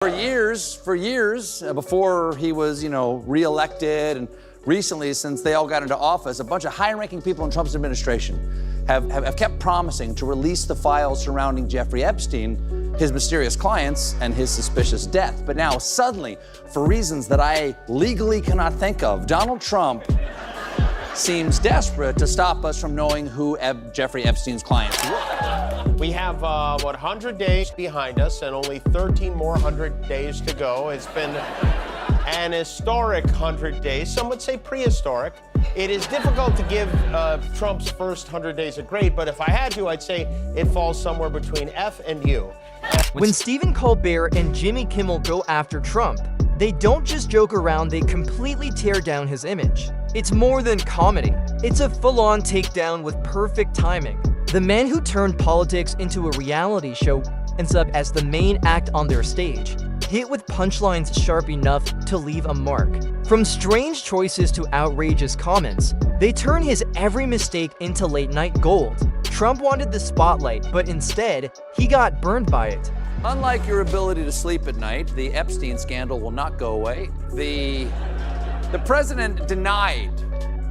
For years, before he was, reelected, and recently, since they all got into office, a bunch of high-ranking people in Trump's administration have kept promising to release the files surrounding Jeffrey Epstein, his mysterious clients, and his suspicious death. But now, suddenly, for reasons that I legally cannot think of, Donald Trump seems desperate to stop us from knowing who Jeffrey Epstein's clients were. We have, 100 days behind us and only 13 more 100 days to go. It's been an historic 100 days. Some would say prehistoric. It is difficult to give Trump's first 100 days a grade, but if I had to, I'd say it falls somewhere between F and U. When Stephen Colbert and Jimmy Kimmel go after Trump, they don't just joke around, they completely tear down his image. It's more than comedy. It's a full-on takedown with perfect timing. The man who turned politics into a reality show ends up as the main act on their stage, hit with punchlines sharp enough to leave a mark. From strange choices to outrageous comments, they turn his every mistake into late-night gold. Trump wanted the spotlight, but instead, he got burned by it. Unlike your ability to sleep at night, the Epstein scandal will not go away. The president denied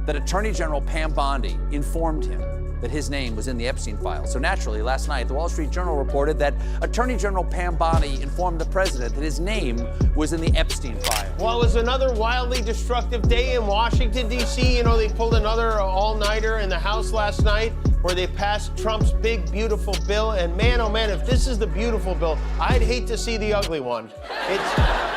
that Attorney General Pam Bondi informed him that his name was in the Epstein file. So naturally, last night, the Wall Street Journal reported that Attorney General Pam Bondi informed the president that his name was in the Epstein file. Well, it was another wildly destructive day in Washington, D.C. They pulled another all-nighter in the House last night where they passed Trump's big, beautiful bill. And man, oh man, if this is the beautiful bill, I'd hate to see the ugly one.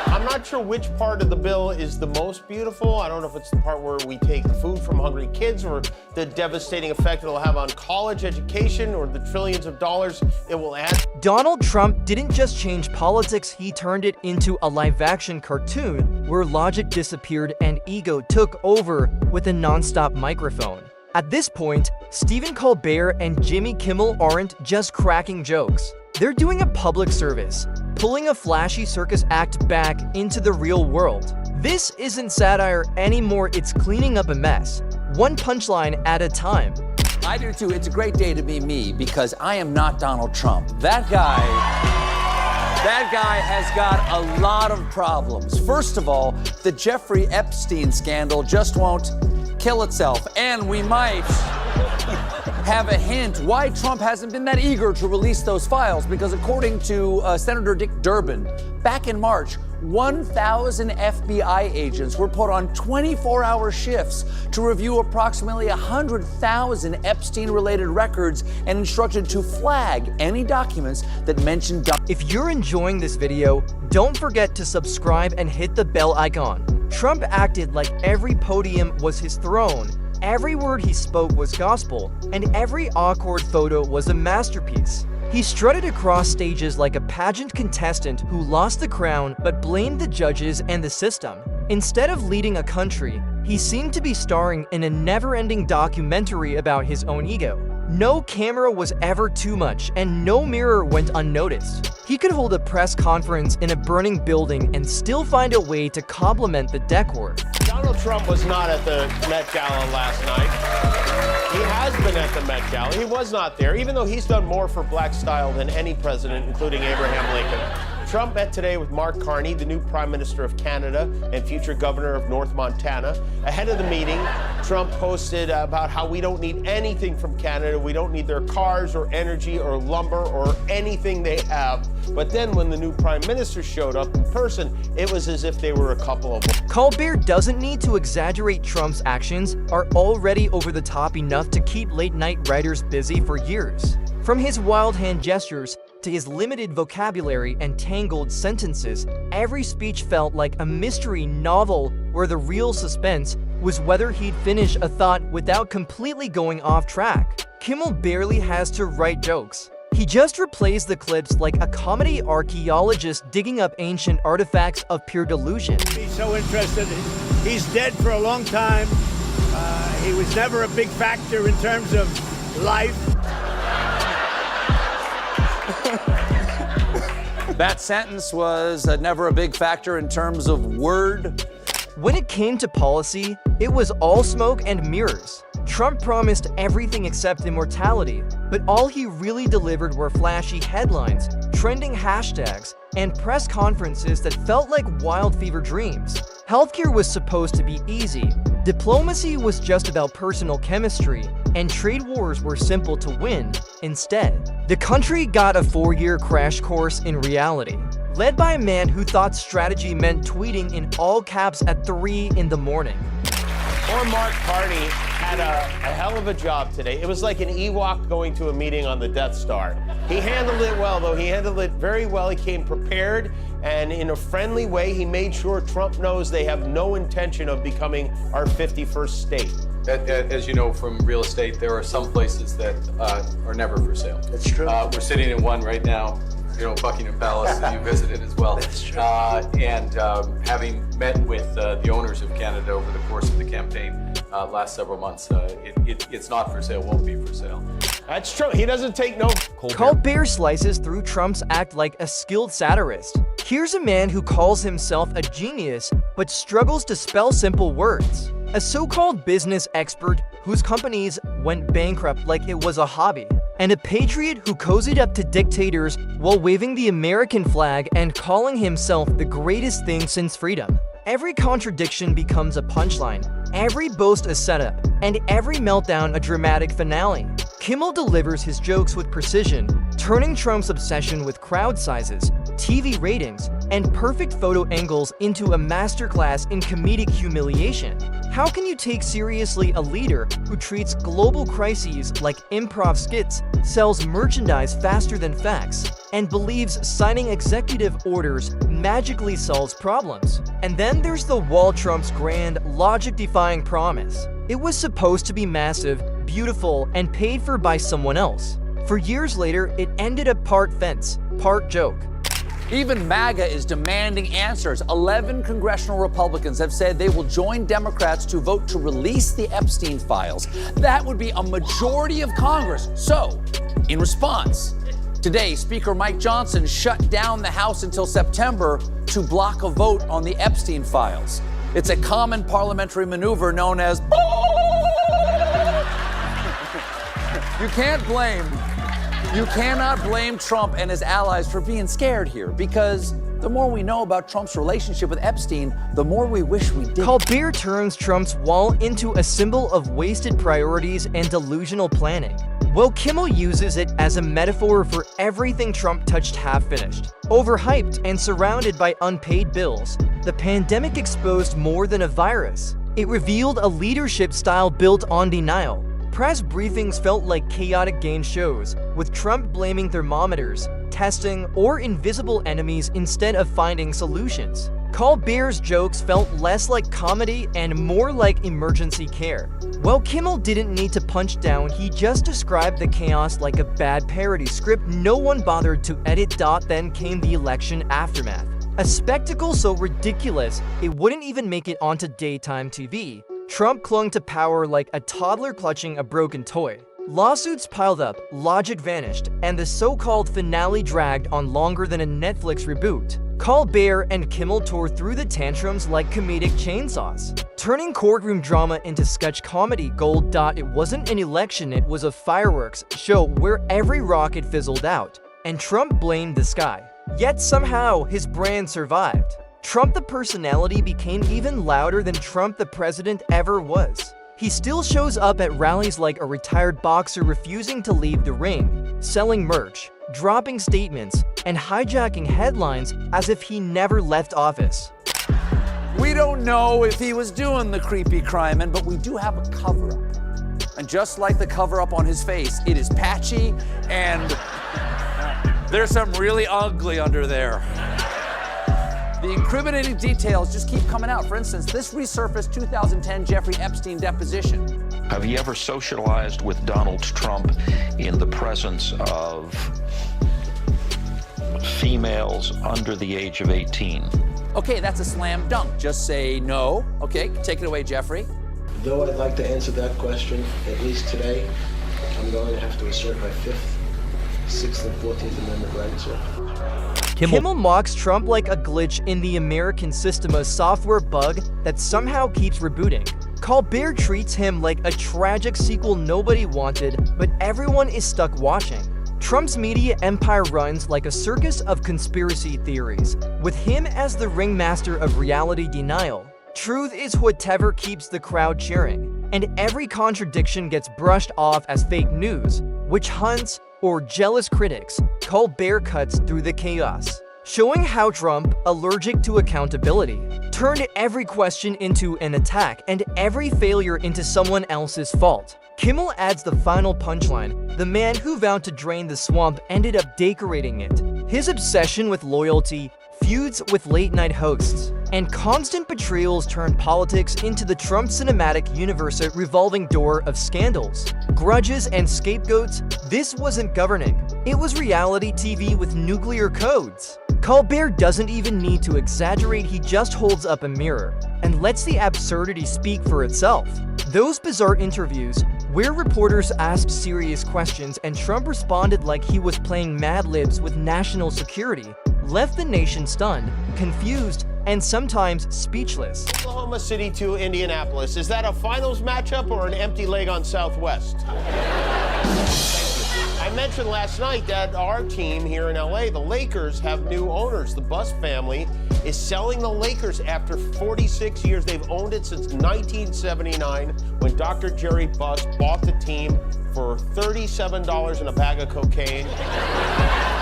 I'm not sure which part of the bill is the most beautiful. I don't know if it's the part where we take food from hungry kids or the devastating effect it'll have on college education or the trillions of dollars it will add. Donald Trump didn't just change politics, he turned it into a live-action cartoon where logic disappeared and ego took over with a non-stop microphone. At this point, Stephen Colbert and Jimmy Kimmel aren't just cracking jokes. They're doing a public service, pulling a flashy circus act back into the real world. This isn't satire anymore, it's cleaning up a mess, one punchline at a time. I do too. It's a great day to be me because I am not Donald Trump. That guy has got a lot of problems. First of all, the Jeffrey Epstein scandal just won't kill itself, and we might have a hint why Trump hasn't been that eager to release those files, because according to Senator Dick Durbin, back in March, 1,000 FBI agents were put on 24-hour shifts to review approximately 100,000 Epstein-related records and instructed to flag any documents that mention. If you're enjoying this video, don't forget to subscribe and hit the bell icon. Trump acted like every podium was his throne, every word he spoke was gospel, and every awkward photo was a masterpiece. He strutted across stages like a pageant contestant who lost the crown but blamed the judges and the system. Instead of leading a country, he seemed to be starring in a never-ending documentary about his own ego. No camera was ever too much, and no mirror went unnoticed. He could hold a press conference in a burning building and still find a way to compliment the decor. Donald Trump was not at the Met Gala last night. He has been at the Met Gala. He was not there, even though he's done more for black style than any president, including Abraham Lincoln. Trump met today with Mark Carney, the new Prime Minister of Canada and future Governor of North Montana. Ahead of the meeting, Trump posted about how we don't need anything from Canada. We don't need their cars or energy or lumber or anything they have. But then when the new Prime Minister showed up in person, it was as if they were a couple of them. Colbert doesn't need to exaggerate. Trump's actions are already over the top enough to keep late-night writers busy for years. From his wild hand gestures to his limited vocabulary and tangled sentences, every speech felt like a mystery novel where the real suspense was whether he'd finish a thought without completely going off track. Kimmel barely has to write jokes. He just replays the clips like a comedy archaeologist digging up ancient artifacts of pure delusion. He's so interested. He's dead for a long time. He was never a big factor in terms of life. That sentence was never a big factor in terms of word. When it came to policy, it was all smoke and mirrors. Trump promised everything except immortality, but all he really delivered were flashy headlines. trending hashtags, and press conferences that felt like wild fever dreams. Healthcare was supposed to be easy, diplomacy was just about personal chemistry, and trade wars were simple to win. Instead, the country got a 4-year crash course in reality, led by a man who thought strategy meant tweeting in all caps at 3 in the morning. Poor Mark Carney had a hell of a job today. It was like an Ewok going to a meeting on the Death Star. He handled it well, though. He handled it very well. He came prepared, and in a friendly way, he made sure Trump knows they have no intention of becoming our 51st state. As you know from real estate, there are some places that are never for sale. That's true. We're sitting in one right now, Buckingham Palace, and you visited as well. That's true. And having met with the owners of Canada over the course of the campaign last several months, it's not for sale, won't be for sale. That's true. He doesn't take no. Colbert slices through Trump's act like a skilled satirist. Here's a man who calls himself a genius, but struggles to spell simple words. A so-called business expert whose companies went bankrupt like it was a hobby. And a patriot who cozied up to dictators while waving the American flag and calling himself the greatest thing since freedom. Every contradiction becomes a punchline, every boast a setup, and every meltdown a dramatic finale. Kimmel delivers his jokes with precision, turning Trump's obsession with crowd sizes, TV ratings, and perfect photo angles into a masterclass in comedic humiliation. How can you take seriously a leader who treats global crises like improv skits, sells merchandise faster than facts, and believes signing executive orders magically solves problems? And then there's the wall Trump's grand, logic-defying promise. It was supposed to be massive, beautiful, and paid for by someone else. For years later, it ended up part fence, part joke. Even MAGA is demanding answers. 11 congressional Republicans have said they will join Democrats to vote to release the Epstein files. That would be a majority of Congress. So, in response, today, Speaker Mike Johnson shut down the House until September to block a vote on the Epstein files. It's a common parliamentary maneuver known as You cannot blame Trump and his allies for being scared here, because the more we know about Trump's relationship with Epstein, the more we wish we did. Colbert turns Trump's wall into a symbol of wasted priorities and delusional planning, while Kimmel uses it as a metaphor for everything Trump touched half-finished. Overhyped and surrounded by unpaid bills, the pandemic exposed more than a virus. It revealed a leadership style built on denial. Press briefings felt like chaotic game shows, with Trump blaming thermometers, testing, or invisible enemies instead of finding solutions. Colbert's jokes felt less like comedy and more like emergency care. While Kimmel didn't need to punch down, he just described the chaos like a bad parody script no one bothered to edit. Then came the election aftermath. A spectacle so ridiculous, it wouldn't even make it onto daytime TV. Trump clung to power like a toddler clutching a broken toy. Lawsuits piled up, logic vanished, and the so-called finale dragged on longer than a Netflix reboot. Colbert and Kimmel tore through the tantrums like comedic chainsaws, turning courtroom drama into sketch comedy gold. It wasn't an election, it was a fireworks show where every rocket fizzled out, and Trump blamed the sky. Yet somehow, his brand survived. Trump the personality became even louder than Trump the president ever was. He still shows up at rallies like a retired boxer refusing to leave the ring, selling merch, dropping statements, and hijacking headlines as if he never left office. We don't know if he was doing the creepy crime, but we do have a cover-up. And just like the cover-up on his face, it is patchy and there's something really ugly under there. The incriminating details just keep coming out. For instance, this resurfaced 2010 Jeffrey Epstein deposition. Have you ever socialized with Donald Trump in the presence of females under the age of 18? Okay, that's a slam dunk. Just say no. Okay, take it away, Jeffrey. Though I'd like to answer that question, at least today, I'm going to have to assert my 5th, 6th, and 14th Amendment rights. Kimmel mocks Trump like a glitch in the American system, a software bug that somehow keeps rebooting. Colbert treats him like a tragic sequel nobody wanted, but everyone is stuck watching. Trump's media empire runs like a circus of conspiracy theories, with him as the ringmaster of reality denial. Truth is whatever keeps the crowd cheering, and every contradiction gets brushed off as fake news, witch hunts, or jealous critics. Colbert cuts through the chaos, showing how Trump, allergic to accountability, turned every question into an attack and every failure into someone else's fault. Kimmel adds the final punchline: the man who vowed to drain the swamp ended up decorating it. His obsession with loyalty, feuds with late-night hosts, and constant betrayals turned politics into the Trump cinematic universe, a revolving door of scandals, grudges, and scapegoats. This wasn't governing. It was reality TV with nuclear codes. Colbert doesn't even need to exaggerate, he just holds up a mirror and lets the absurdity speak for itself. Those bizarre interviews, where reporters asked serious questions and Trump responded like he was playing Mad Libs with national security, left the nation stunned, confused, and sometimes speechless. Oklahoma City to Indianapolis. Is that a finals matchup or an empty leg on Southwest? I mentioned last night that our team here in LA, the Lakers, have new owners. The Buss family is selling the Lakers after 46 years. They've owned it since 1979 when Dr. Jerry Buss bought the team for $37 and a bag of cocaine.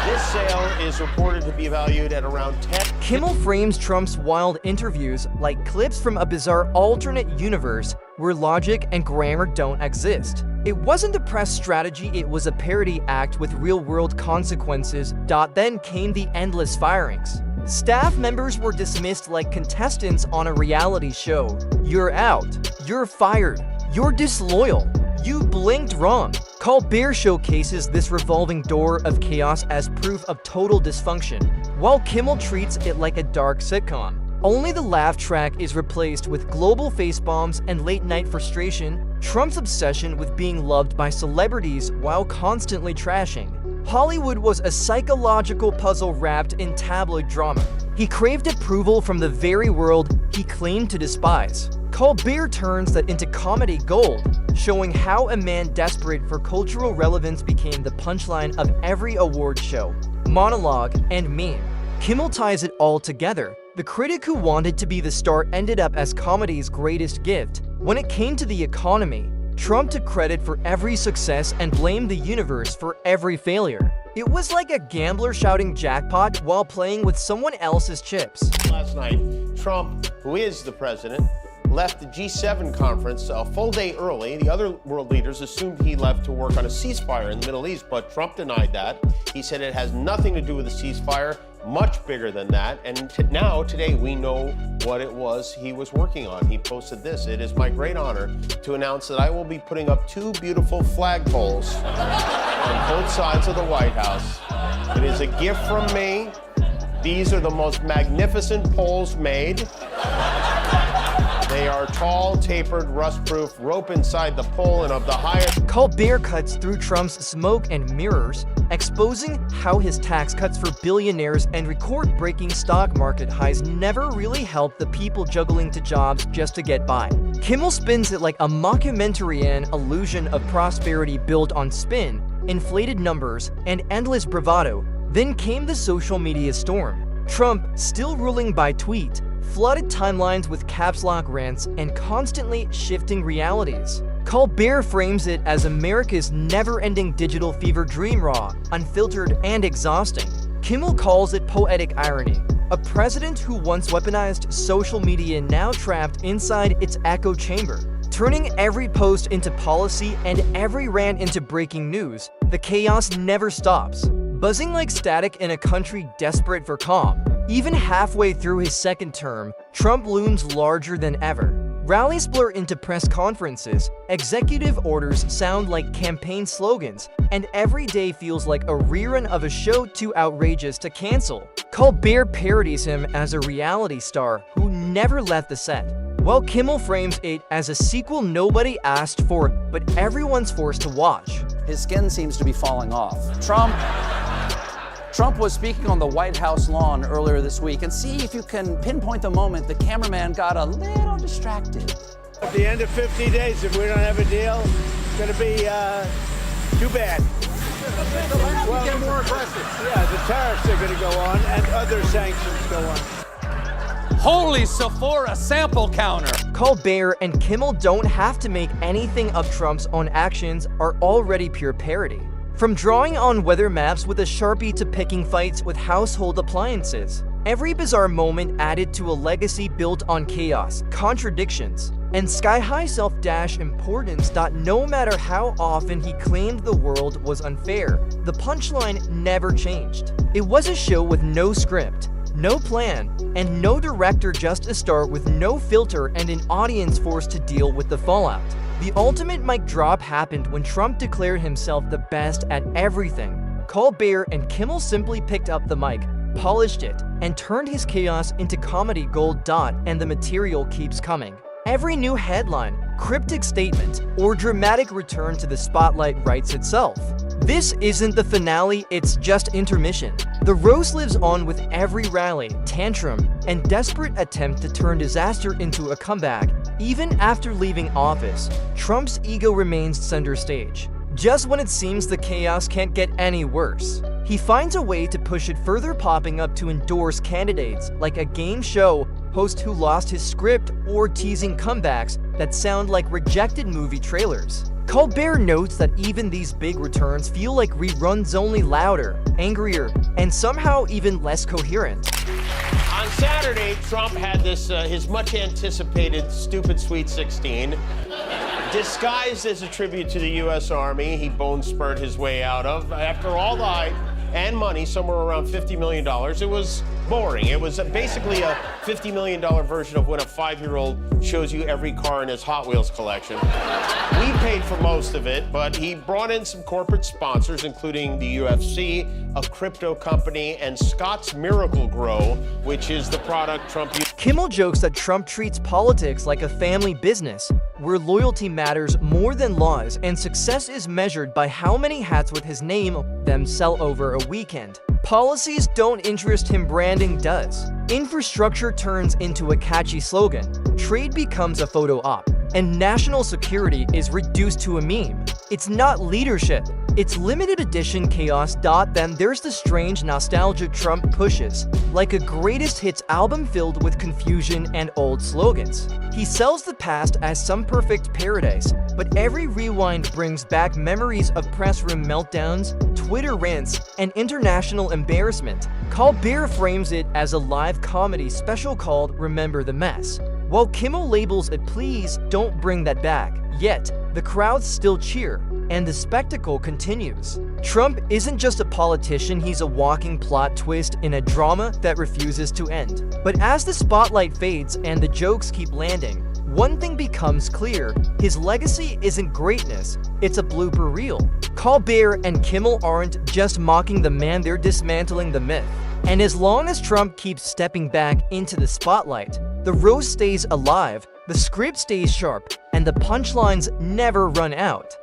This sale is reported to be valued at around $10. Kimmel frames Trump's wild interviews like clips from a bizarre alternate universe where logic and grammar don't exist. It wasn't a press strategy, it was a parody act with real-world consequences. Then came the endless firings. Staff members were dismissed like contestants on a reality show. You're out. You're fired. You're disloyal. You blinked wrong. Colbert showcases this revolving door of chaos as proof of total dysfunction, while Kimmel treats it like a dark sitcom. Only the laugh track is replaced with global face-bombs and late-night frustration. Trump's obsession with being loved by celebrities while constantly trashing Hollywood was a psychological puzzle wrapped in tabloid drama. He craved approval from the very world he claimed to despise. Colbert turns that into comedy gold, showing how a man desperate for cultural relevance became the punchline of every award show, monologue, and meme. Kimmel ties it all together. The critic who wanted to be the star ended up as comedy's greatest gift. When it came to the economy, Trump took credit for every success and blamed the universe for every failure. It was like a gambler shouting jackpot while playing with someone else's chips. Last night, Trump, who is the president, left the G7 conference a full day early. The other world leaders assumed he left to work on a ceasefire in the Middle East, but Trump denied that. He said it has nothing to do with the ceasefire, much bigger than that. And today, we know what it was he was working on. He posted this: "It is my great honor to announce that I will be putting up 2 beautiful flagpoles on both sides of the White House. It is a gift from me. These are the most magnificent poles made. They are tall, tapered, rust-proof, rope inside the pole and of the highest." Colbert cuts through Trump's smoke and mirrors, exposing how his tax cuts for billionaires and record-breaking stock market highs never really helped the people juggling 2 jobs just to get by. Kimmel spins it like a mockumentary, an illusion of prosperity built on spin, inflated numbers, and endless bravado. Then came the social media storm. Trump, still ruling by tweet, flooded timelines with caps lock rants and constantly shifting realities. Colbert frames it as America's never-ending digital fever dream, raw, unfiltered, and exhausting. Kimmel calls it poetic irony. A president who once weaponized social media now trapped inside its echo chamber, turning every post into policy and every rant into breaking news. The chaos never stops, buzzing like static in a country desperate for calm. Even halfway through his second term, Trump looms larger than ever. Rallies blur into press conferences, executive orders sound like campaign slogans, and every day feels like a rerun of a show too outrageous to cancel. Colbert parodies him as a reality star who never left the set, while Kimmel frames it as a sequel nobody asked for, but everyone's forced to watch. His skin seems to be falling off. Trump was speaking on the White House lawn earlier this week, and see if you can pinpoint the moment the cameraman got a little distracted. At the end of 50 days, if we don't have a deal, it's going to be too bad. Get more aggressive. Yeah, the tariffs are going to go on and other sanctions go on. Holy Sephora sample counter. Colbert and Kimmel don't have to make anything of Trump's own actions are already pure parody. From drawing on weather maps with a Sharpie to picking fights with household appliances, every bizarre moment added to a legacy built on chaos, contradictions, and sky-high self-dash importance that no matter how often he claimed the world was unfair, the punchline never changed. It was a show with no script, no plan, and no director, just a star with no filter and an audience forced to deal with the fallout. The ultimate mic drop happened when Trump declared himself the best at everything. Colbert and Kimmel simply picked up the mic, polished it, and turned his chaos into comedy gold. And the material keeps coming. Every new headline, cryptic statement, or dramatic return to the spotlight writes itself. This isn't the finale, it's just intermission. The roast lives on with every rally, tantrum, and desperate attempt to turn disaster into a comeback. Even after leaving office, Trump's ego remains center stage. Just when it seems the chaos can't get any worse, he finds a way to push it further, popping up to endorse candidates like a game show host who lost his script or teasing comebacks that sound like rejected movie trailers. Colbert notes that even these big returns feel like reruns, only louder, angrier, and somehow even less coherent. On Saturday, Trump had this, his much-anticipated Stupid Sweet 16, disguised as a tribute to the U.S. Army he bone-spurred his way out of. After all the hype and money, somewhere around $50 million, it was boring. It was basically a $50 million version of when a 5-year-old shows you every car in his Hot Wheels collection. We paid for most of it, but he brought in some corporate sponsors, including the UFC, a crypto company, and Scott's Miracle Grow, which is the product Trump used. Kimmel jokes that Trump treats politics like a family business, where loyalty matters more than laws and success is measured by how many hats with his name them sell over a weekend. Policies don't interest him, branding does. Infrastructure turns into a catchy slogan, trade becomes a photo op, and national security is reduced to a meme. It's not leadership, it's limited edition chaos. Then there's the strange nostalgia Trump pushes, like a greatest hits album filled with confusion and old slogans. He sells the past as some perfect paradise, but every rewind brings back memories of press room meltdowns, Twitter rants, and international embarrassment. Colbert frames it as a live comedy special called Remember the Mess, while Kimmel labels it Please Don't Bring That Back. Yet, the crowds still cheer, and the spectacle continues. Trump isn't just a politician, he's a walking plot twist in a drama that refuses to end. But as the spotlight fades and the jokes keep landing, one thing becomes clear: his legacy isn't greatness, it's a blooper reel. Colbert and Kimmel aren't just mocking the man, they're dismantling the myth. And as long as Trump keeps stepping back into the spotlight, the roast stays alive, the script stays sharp, and the punchlines never run out.